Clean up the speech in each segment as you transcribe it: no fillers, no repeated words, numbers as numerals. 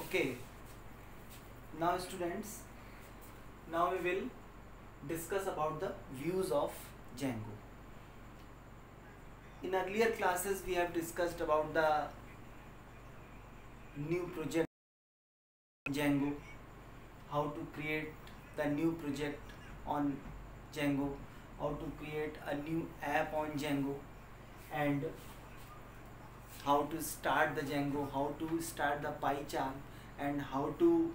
Okay, now students, now we will discuss about the views of Django. In earlier classes we have discussed about the new project Django, how to create the new project on Django, how to create a new app on Django, and how to start the Django, how to start the PyCharm, and how to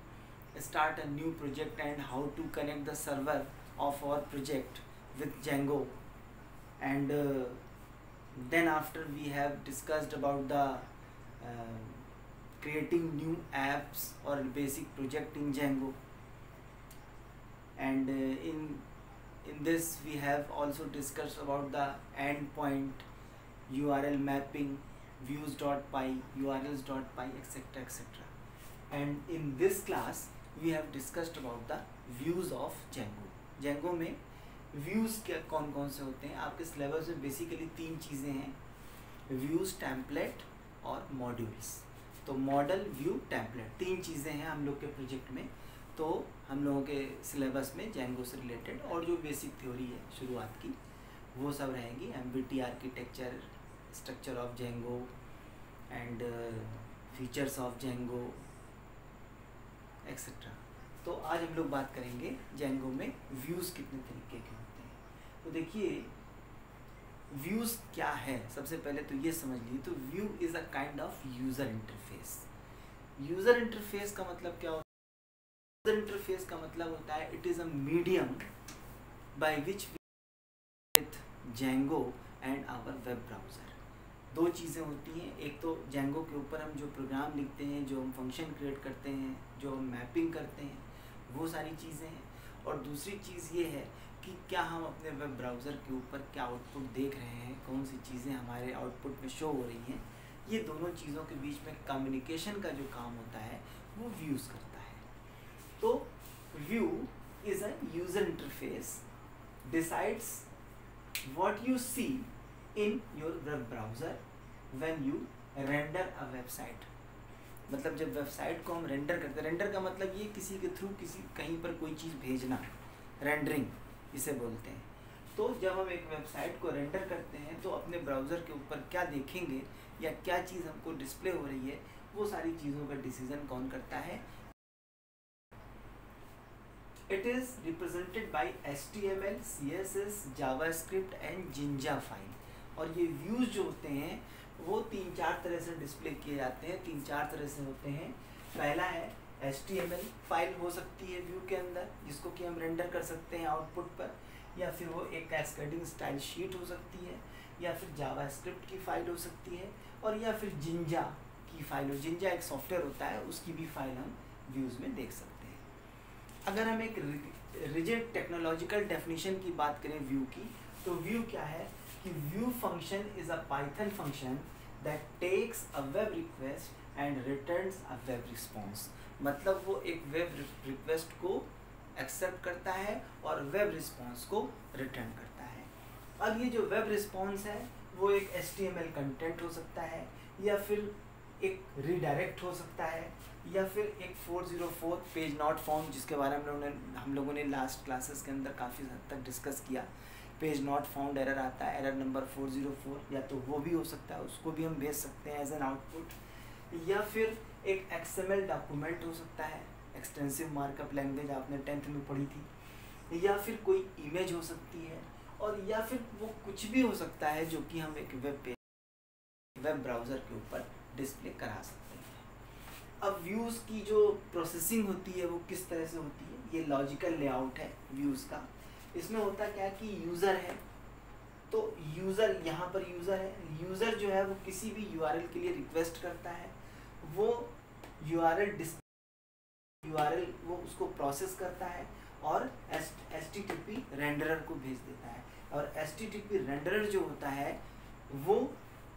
start a new project, and how to connect the server of our project with Django. And then after we have discussed about the creating new apps or basic project in Django, and in this we have also discussed about the endpoint, URL mapping, views.py, urls.py, etc, etc. And in this class we have discussed about the views of Django. Django में views क्या कौन कौन से होते हैं? आपके syllabus में basically तीन चीज़ें हैं, व्यूज़, टेम्पलेट और मॉड्यूल्स. तो मॉडल, व्यू, टेम्पलेट, तीन चीज़ें हैं हम लोग के प्रोजेक्ट में. तो हम लोगों के सिलेबस में Django से रिलेटेड और जो बेसिक थ्योरी है शुरुआत की वो सब रहेगी. MVT architecture, structure of Django and features of Django etcetera. तो आज हम लोग बात करेंगे Django में व्यूज़ कितने तरीके के होते हैं. तो देखिए व्यूज़ क्या है, सबसे पहले तो ये समझ लीजिए. तो view is a kind of user interface. User interface का मतलब क्या होता है? यूज़र इंटरफेस का मतलब होता है it is a medium by which with Django and our web browser. दो चीज़ें होती हैं, एक तो Django के ऊपर हम जो प्रोग्राम लिखते हैं, जो हम फंक्शन क्रिएट करते हैं, जो हम मैपिंग करते हैं, वो सारी चीज़ें हैं. और दूसरी चीज़ ये है कि क्या हम अपने वेब ब्राउज़र के ऊपर क्या आउटपुट देख रहे हैं, कौन सी चीज़ें हमारे आउटपुट में शो हो रही हैं. ये दोनों चीज़ों के बीच में कम्युनिकेशन का जो काम होता है वो व्यूज़ करता है. तो view is a user interface decides what you see in your web browser when you render a website. मतलब जब वेबसाइट को हम रेंडर करते हैं, रेंडर का मतलब ये किसी के थ्रू किसी कहीं पर कोई चीज़ भेजना, रेंडरिंग इसे बोलते हैं. तो जब हम एक वेबसाइट को रेंडर करते हैं तो अपने ब्राउज़र के ऊपर क्या देखेंगे या क्या चीज़ हमको डिस्प्ले हो रही है, वो सारी चीज़ों का डिसीजन कौन करता है? It is represented by HTML, CSS, JavaScript and Jinja file. और ये व्यूज़ जो होते हैं वो तीन चार तरह से डिस्प्ले किए जाते हैं, तीन चार तरह से होते हैं. पहला है HTML फाइल हो सकती है व्यू के अंदर, जिसको कि हम रेंडर कर सकते हैं आउटपुट पर, या फिर वो एक कैस्केडिंग स्टाइल शीट हो सकती है, या फिर जावास्क्रिप्ट की फाइल हो सकती है, और या फिर जिंजा की फाइल हो. जिंजा एक सॉफ्टवेयर होता है, उसकी भी फाइल हम व्यूज़ में देख सकते हैं. अगर हम एक रिजिड टेक्नोलॉजिकल डेफिनेशन की बात करें व्यू की, तो व्यू क्या है कि view function is a Python function that takes a web request and returns a web response. मतलब वो एक वेब रिक्वेस्ट को एक्सेप्ट करता है और वेब रिस्पॉन्स को रिटर्न करता है. अब ये जो वेब रिस्पॉन्स है वो एक HTML कंटेंट हो सकता है, या फिर एक रीडायरेक्ट हो सकता है, या फिर एक 404 पेज नॉट फाउंड, जिसके बारे में हम लोगों ने लास्ट क्लासेस के अंदर काफ़ी हद तक डिस्कस किया. पेज नॉट फाउंड एरर आता है, एरर नंबर 404, या तो वो भी हो सकता है, उसको भी हम भेज सकते हैं एज एन आउटपुट. या फिर एक XML डॉक्यूमेंट हो सकता है, एक्सटेंसिव मार्कअप लैंग्वेज आपने 10th में पढ़ी थी, या फिर कोई इमेज हो सकती है, और या फिर वो कुछ भी हो सकता है जो कि हम एक वेब ब्राउज़र के ऊपर डिस्प्ले करा सकते हैं. अब व्यूज़ की जो प्रोसेसिंग होती है वो किस तरह से होती है? ये लॉजिकल लेआउट है व्यूज़ का. इसमें होता क्या है कि यूज़र है, तो यूज़र यहाँ पर यूज़र है. यूज़र जो है वो किसी भी URL के लिए रिक्वेस्ट करता है, वो URL वो उसको प्रोसेस करता है और HTTP रेंडरर को भेज देता है. और HTTP रेंडरर जो होता है वो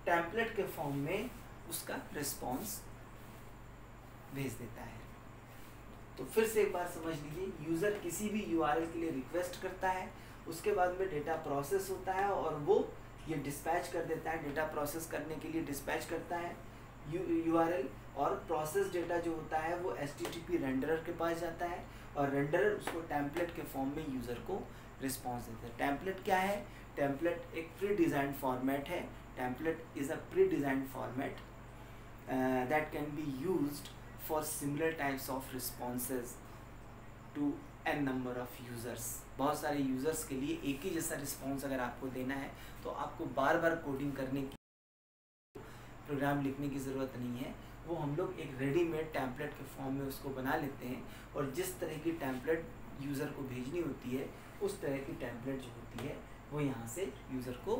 टेम्पलेट के फॉर्म में उसका रिस्पॉन्स भेज देता है. तो फिर से एक बार समझ लीजिए, यूज़र किसी भी URL के लिए रिक्वेस्ट करता है, उसके बाद में डेटा प्रोसेस होता है और वो ये डिस्पैच कर देता है. डेटा प्रोसेस करने के लिए डिस्पैच करता है URL, और प्रोसेस डेटा जो होता है वो HTTP रेंडरर के पास जाता है और रेंडरर उसको टेम्पलेट के फॉर्म में यूज़र को रिस्पॉन्स देता है। टेम्पलेट क्या है? टेम्पलेट एक प्री डिज़ाइंड फॉर्मेट है। Template is a pre designed format that can be used for similar types of responses to n number of users. बहुत सारे यूज़र्स के लिए एक ही जैसा रिस्पॉन्स अगर आपको देना है तो आपको बार बार कोडिंग करने की, प्रोग्राम लिखने की ज़रूरत नहीं है। वो हम लोग एक रेडीमेड टेम्पलेट के फॉर्म में उसको बना लेते हैं और जिस तरह की टेम्पलेट यूज़र को भेजनी होती है उस तरह की टेम्पलेट जो होती है वो यहाँ से यूज़र को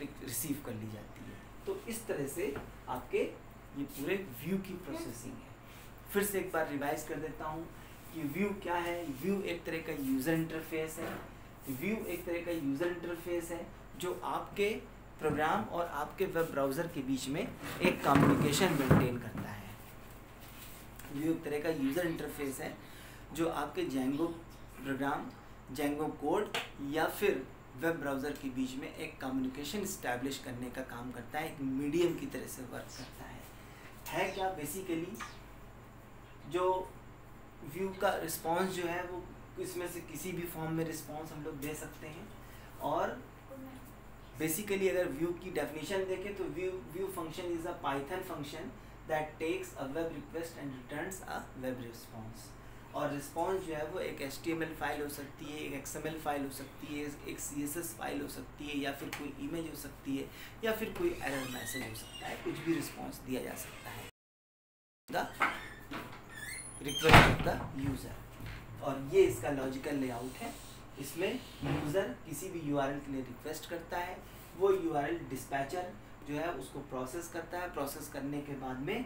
रिसीव कर ली जाती है। तो इस तरह से आपके ये पूरे व्यू की प्रोसेसिंग है। फिर से एक बार रिवाइज कर देता हूँ कि व्यू क्या है। व्यू एक तरह का यूज़र इंटरफेस है। व्यू एक तरह का यूज़र इंटरफेस है जो आपके प्रोग्राम और आपके वेब ब्राउज़र के बीच में एक कम्युनिकेशन मेंटेन करता है। व्यू एक तरह का यूज़र इंटरफेस है जो आपके जेंगो प्रोग्राम, जेंगो कोड या फिर वेब ब्राउज़र के बीच में एक कम्युनिकेशन इस्टेब्लिश करने का काम करता है, एक मीडियम की तरह से वर्क करता है क्या बेसिकली। जो व्यू का रिस्पॉन्स जो है वो इसमें से किसी भी फॉर्म में रिस्पॉन्स हम लोग दे सकते हैं। और बेसिकली अगर व्यू की डेफिनेशन देखें तो view function is a Python function that takes a web request and returns a web response. और रिस्पॉन्स जो है वो एक HTML फाइल हो सकती है, एक XML फाइल हो सकती है, एक CSS फाइल हो सकती है, या फिर कोई इमेज हो सकती है, या फिर कोई एरर मैसेज हो सकता है। कुछ भी रिस्पॉन्स दिया जा सकता है the request of the user. और ये इसका लॉजिकल लेआउट है। इसमें यूज़र किसी भी URL के लिए रिक्वेस्ट करता है, वो URL डिस्पैचर जो है उसको प्रोसेस करता है। प्रोसेस करने के बाद में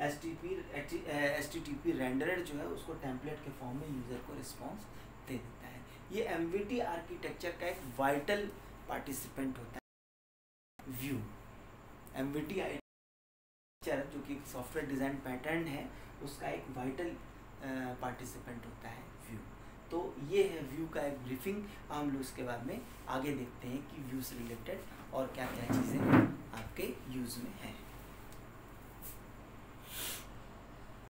HTTP रेंडरर जो है उसको टेम्पलेट के फॉर्म में यूज़र को रिस्पॉन्स दे देता है। ये MVT आर्किटेक्चर का एक वाइटल पार्टिसिपेंट होता है व्यू। MVT आर्किटेक्चर जो कि सॉफ्टवेयर डिज़ाइन पैटर्न है उसका एक वाइटल पार्टिसिपेंट होता है व्यू। तो ये है व्यू का एक ब्रीफिंग। हम लोग उसके बाद में आगे देखते हैं कि व्यू से रिलेटेड और क्या क्या चीज़ें आपके यूज़ में हैं।